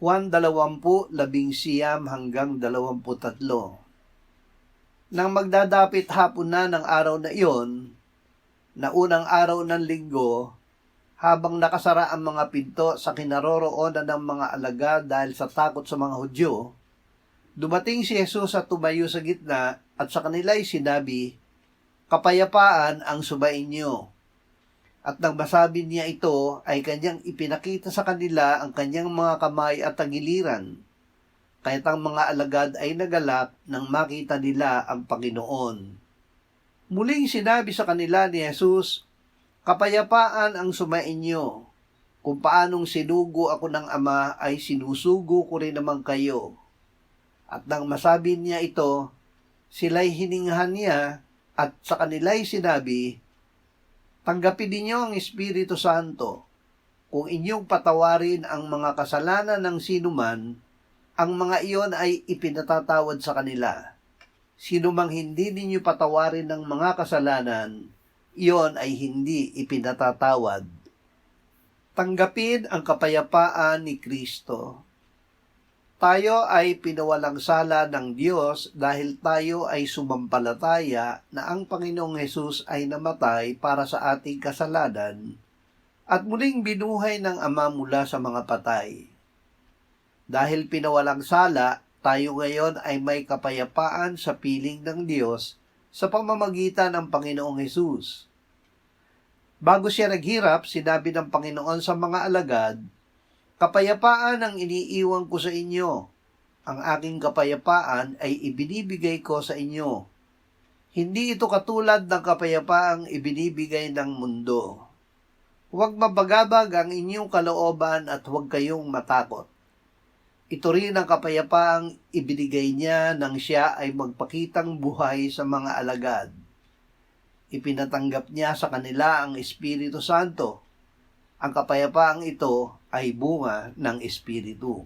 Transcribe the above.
Juan 20:19-23. Nang magdadapit hapon na ng araw na iyon, na unang araw ng linggo, habang nakasara ang mga pinto sa kinaroroonan ng mga alagad dahil sa takot sa mga Hudyo, dumating si Jesus at tumayo sa gitna at sa kanila'y sinabi, "Kapayapaan ang sumainyo." At nang masabi niya ito, ay kanyang ipinakita sa kanila ang kanyang mga kamay at tagiliran. Kaya't ang mga alagad ay nagalak nang makita nila ang Panginoon. Muling sinabi sa kanila ni Jesus, "Kapayapaan ang sumainyo. Kung paanong sinugo ako ng Ama, ay sinusugo ko rin naman kayo." At nang masabi niya ito, sila'y hininghan niya at sa kanila'y sinabi, "Tanggapin ninyo ang Espiritu Santo. Kung inyong patawarin ang mga kasalanan ng sinuman, ang mga iyon ay ipinatatawad sa kanila. Sinumang hindi ninyo patawarin ng mga kasalanan, iyon ay hindi ipinatatawad." Tanggapin ang kapayapaan ni Kristo. Tayo ay pinawalang sala ng Diyos dahil tayo ay sumampalataya na ang Panginoong Hesus ay namatay para sa ating kasalanan at muling binuhay ng Ama mula sa mga patay. Dahil pinawalang sala, tayo ngayon ay may kapayapaan sa piling ng Diyos sa pamamagitan ng Panginoong Hesus. Bago siya naghirap, sinabi ng Panginoon sa mga alagad, "Kapayapaan ang iniiwan ko sa inyo. Ang aking kapayapaan ay ibinibigay ko sa inyo. Hindi ito katulad ng kapayapaang ibinibigay ng mundo. Huwag mabagabag ang inyong kalooban at huwag kayong matakot." Ito rin ang kapayapaang ibinigay niya nang siya ay magpakitang buhay sa mga alagad. Ipinatanggap niya sa kanila ang Espiritu Santo. Ang kapayapaang ito ay bunga ng Espiritu.